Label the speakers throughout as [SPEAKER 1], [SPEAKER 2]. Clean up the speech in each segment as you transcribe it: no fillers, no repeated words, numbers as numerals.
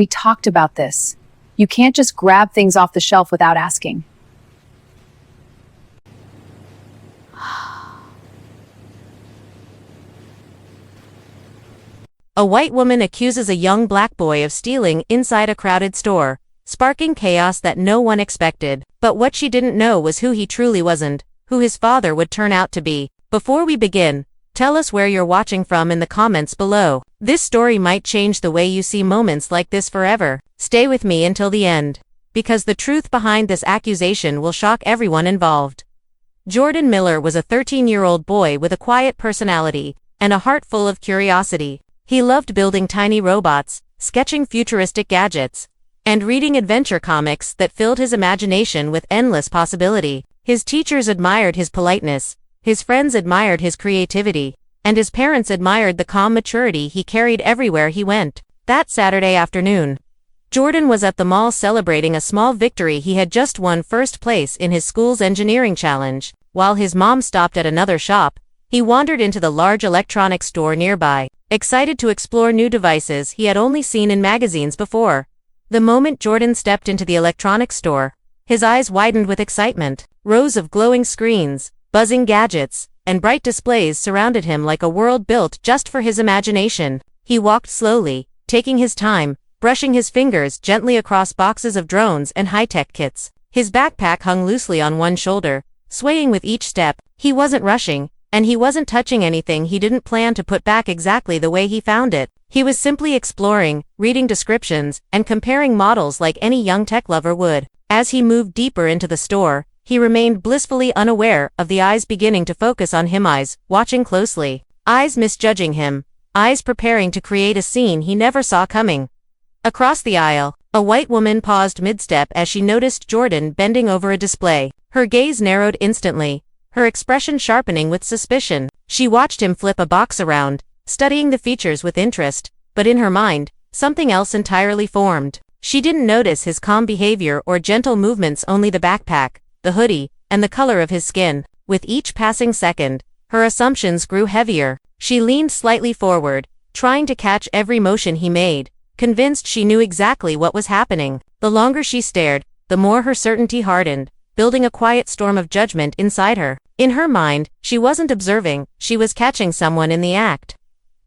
[SPEAKER 1] We talked about this. You can't just grab things off the shelf without asking.
[SPEAKER 2] A white woman accuses a young black boy of stealing inside a crowded store, sparking chaos that no one expected. But what she didn't know was who he truly wasn't, who his father would turn out to be. Before we begin, tell us where you're watching from in the comments below. This story might change the way you see moments like this forever. Stay with me until the end, because the truth behind this accusation will shock everyone involved. Jordan Miller was a 13-year-old boy with a quiet personality and a heart full of curiosity. He loved building tiny robots, sketching futuristic gadgets, and reading adventure comics that filled his imagination with endless possibility. His teachers admired his politeness, his friends admired his creativity, and his parents admired the calm maturity he carried everywhere he went. That Saturday afternoon, Jordan was at the mall celebrating a small victory. He had just won first place in his school's engineering challenge. While his mom stopped at another shop, he wandered into the large electronics store nearby, excited to explore new devices he had only seen in magazines before. The moment Jordan stepped into the electronics store, his eyes widened with excitement. Rows of glowing screens, buzzing gadgets, and bright displays surrounded him like a world built just for his imagination. He walked slowly, taking his time, brushing his fingers gently across boxes of drones and high-tech kits. His backpack hung loosely on one shoulder, swaying with each step. He wasn't rushing, and he wasn't touching anything he didn't plan to put back exactly the way he found it. He was simply exploring, reading descriptions, and comparing models like any young tech lover would. As he moved deeper into the store, he remained blissfully unaware of the eyes beginning to focus on him, eyes watching closely, eyes misjudging him, eyes preparing to create a scene he never saw coming. Across the aisle, a white woman paused mid-step as she noticed Jordan bending over a display. Her gaze narrowed instantly, her expression sharpening with suspicion. She watched him flip a box around, studying the features with interest, but in her mind, something else entirely formed. She didn't notice his calm behavior or gentle movements, only the backpack, the hoodie, and the color of his skin. With each passing second, her assumptions grew heavier. She leaned slightly forward, trying to catch every motion he made, convinced she knew exactly what was happening. The longer she stared, the more her certainty hardened, building a quiet storm of judgment inside her. In her mind, she wasn't observing, she was catching someone in the act.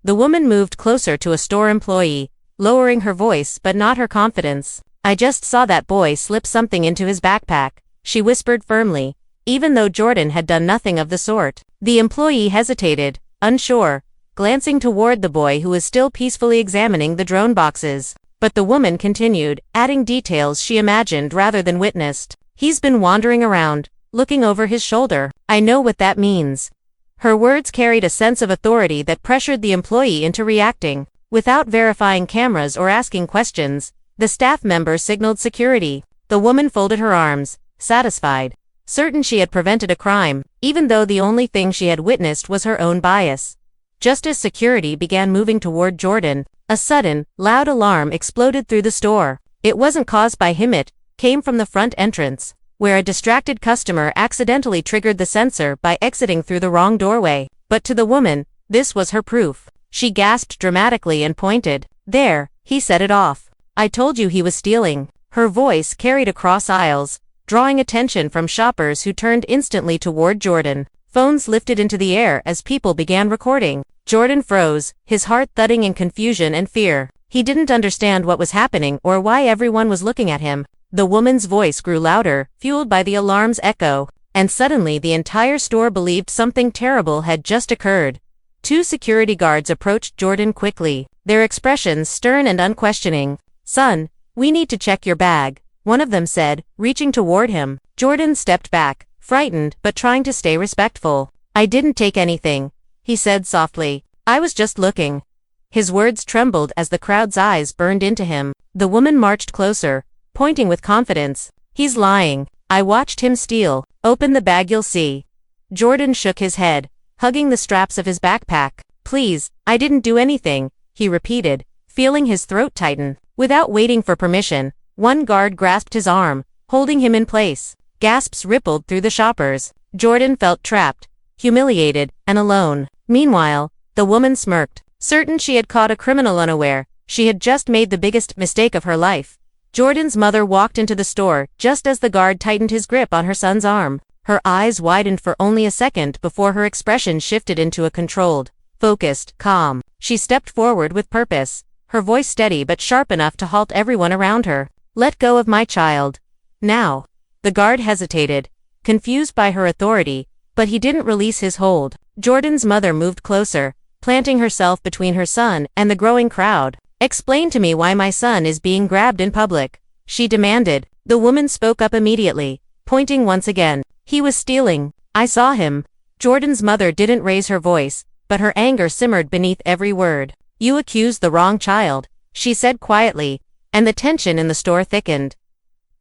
[SPEAKER 2] The woman moved closer to a store employee, lowering her voice but not her confidence. "I just saw that boy slip something into his backpack," she whispered firmly, even though Jordan had done nothing of the sort. The employee hesitated, unsure, glancing toward the boy who was still peacefully examining the drone boxes. But the woman continued, adding details she imagined rather than witnessed. "He's been wandering around, looking over his shoulder. I know what that means." Her words carried a sense of authority that pressured the employee into reacting. Without verifying cameras or asking questions, the staff member signaled security. The woman folded her arms, satisfied, certain she had prevented a crime, even though the only thing she had witnessed was her own bias. Just as security began moving toward Jordan, a sudden, loud alarm exploded through the store. It wasn't caused by him, it came from the front entrance, where a distracted customer accidentally triggered the sensor by exiting through the wrong doorway. But to the woman, this was her proof. She gasped dramatically and pointed. "There, he set it off. I told you he was stealing." Her voice carried across aisles, drawing attention from shoppers who turned instantly toward Jordan. Phones lifted into the air as people began recording. Jordan froze, his heart thudding in confusion and fear. He didn't understand what was happening or why everyone was looking at him. The woman's voice grew louder, fueled by the alarm's echo, and suddenly the entire store believed something terrible had just occurred. Two security guards approached Jordan quickly, their expressions stern and unquestioning. "Son, we need to check your bag," one of them said, reaching toward him. Jordan stepped back, frightened but trying to stay respectful. "I didn't take anything," he said softly. "I was just looking." His words trembled as the crowd's eyes burned into him. The woman marched closer, pointing with confidence. "He's lying. I watched him steal. Open the bag, you'll see." Jordan shook his head, hugging the straps of his backpack. "Please, I didn't do anything," he repeated, feeling his throat tighten. Without waiting for permission, one guard grasped his arm, holding him in place. Gasps rippled through the shoppers. Jordan felt trapped, humiliated, and alone. Meanwhile, the woman smirked. Certain she had caught a criminal unaware, She had just made the biggest mistake of her life. Jordan's mother walked into the store just as the guard tightened his grip on her son's arm. Her eyes widened for only a second before her expression shifted into a controlled, focused calm. She stepped forward with purpose, her voice steady but sharp enough to halt everyone around her. "Let go of my child. Now." The guard hesitated, confused by her authority, but he didn't release his hold. Jordan's mother moved closer, planting herself between her son and the growing crowd. "Explain to me why my son is being grabbed in public," she demanded. The woman spoke up immediately, pointing once again. "He was stealing. I saw him." Jordan's mother didn't raise her voice, but her anger simmered beneath every word. "You accused the wrong child," she said quietly, and the tension in the store thickened.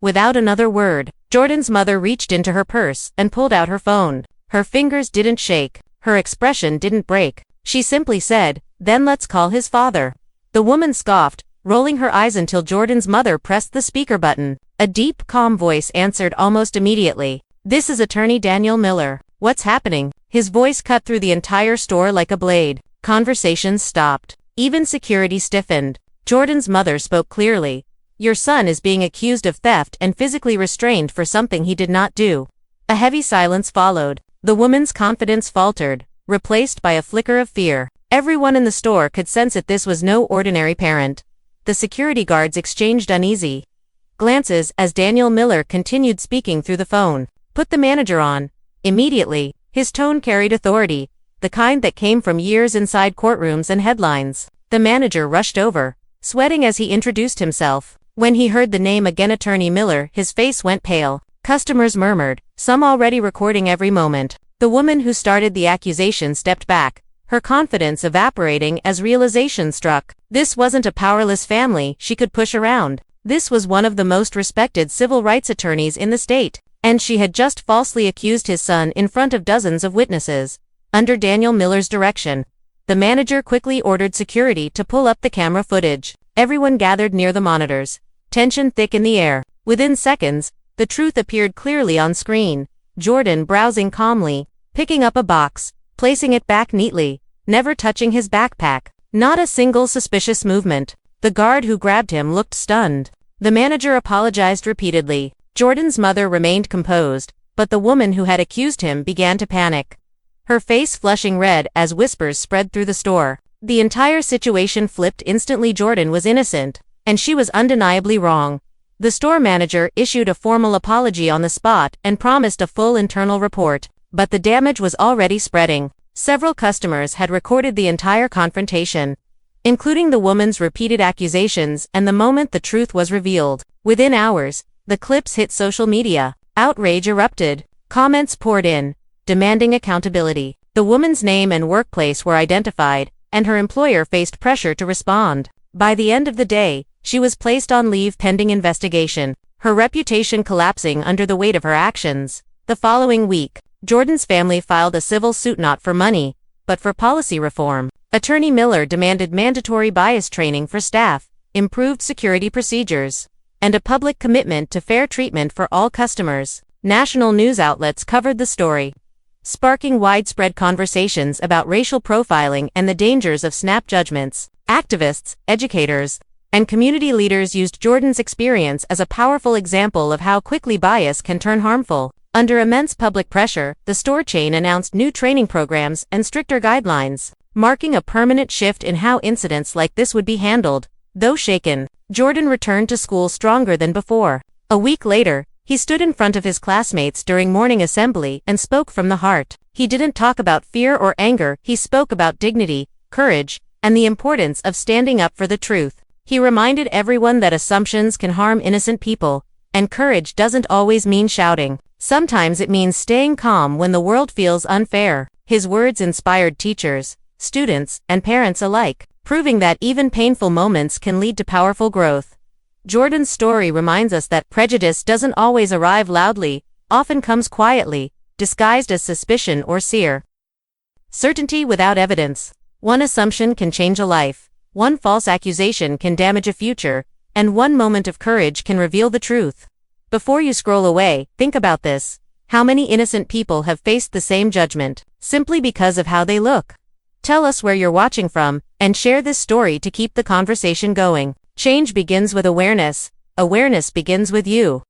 [SPEAKER 2] Without another word, Jordan's mother reached into her purse and pulled out her phone. Her fingers didn't shake, her expression didn't break. She simply said, "Then let's call his father." The woman scoffed, rolling her eyes until Jordan's mother pressed the speaker button. A deep, calm voice answered almost immediately. "This is Attorney Daniel Miller. What's happening?" His voice cut through the entire store like a blade. Conversations stopped. Even security stiffened. Jordan's mother spoke clearly. "Your son is being accused of theft and physically restrained for something he did not do." A heavy silence followed. The woman's confidence faltered, replaced by a flicker of fear. Everyone in the store could sense that this was no ordinary parent. The security guards exchanged uneasy glances as Daniel Miller continued speaking through the phone. "Put the manager on." Immediately, his tone carried authority, the kind that came from years inside courtrooms and headlines. The manager rushed over, sweating as he introduced himself. When he heard the name again, Attorney Miller, his face went pale. Customers murmured, some already recording every moment. The woman who started the accusation stepped back, her confidence evaporating as realization struck. This wasn't a powerless family she could push around. This was one of the most respected civil rights attorneys in the state, and she had just falsely accused his son in front of dozens of witnesses. Under Daniel Miller's direction, the manager quickly ordered security to pull up the camera footage. Everyone gathered near the monitors, tension thick in the air. Within seconds, the truth appeared clearly on screen. Jordan browsing calmly, picking up a box, placing it back neatly, never touching his backpack. Not a single suspicious movement. The guard who grabbed him looked stunned. The manager apologized repeatedly. Jordan's mother remained composed, but the woman who had accused him began to panic, her face flushing red as whispers spread through the store. The entire situation flipped instantly. Jordan was innocent, and she was undeniably wrong. The store manager issued a formal apology on the spot and promised a full internal report, but the damage was already spreading. Several customers had recorded the entire confrontation, including the woman's repeated accusations and the moment the truth was revealed. Within hours, the clips hit social media. Outrage erupted. Comments poured in, demanding accountability. The woman's name and workplace were identified, and her employer faced pressure to respond. By the end of the day, she was placed on leave pending investigation, her reputation collapsing under the weight of her actions. The following week, Jordan's family filed a civil suit not for money, but for policy reform. Attorney Miller demanded mandatory bias training for staff, improved security procedures, and a public commitment to fair treatment for all customers. National news outlets covered the story, sparking widespread conversations about racial profiling and the dangers of snap judgments. Activists, educators, and community leaders used Jordan's experience as a powerful example of how quickly bias can turn harmful. Under immense public pressure, the store chain announced new training programs and stricter guidelines, marking a permanent shift in how incidents like this would be handled. Though shaken, Jordan returned to school stronger than before. A week later, he stood in front of his classmates during morning assembly and spoke from the heart. He didn't talk about fear or anger, he spoke about dignity, courage, and the importance of standing up for the truth. He reminded everyone that assumptions can harm innocent people, and courage doesn't always mean shouting. Sometimes it means staying calm when the world feels unfair. His words inspired teachers, students, and parents alike, proving that even painful moments can lead to powerful growth. Jordan's story reminds us that prejudice doesn't always arrive loudly, often comes quietly, disguised as suspicion or certainty without evidence. One assumption can change a life, one false accusation can damage a future, and one moment of courage can reveal the truth. Before you scroll away, think about this. How many innocent people have faced the same judgment, simply because of how they look? Tell us where you're watching from, and share this story to keep the conversation going. Change begins with awareness. Awareness begins with you.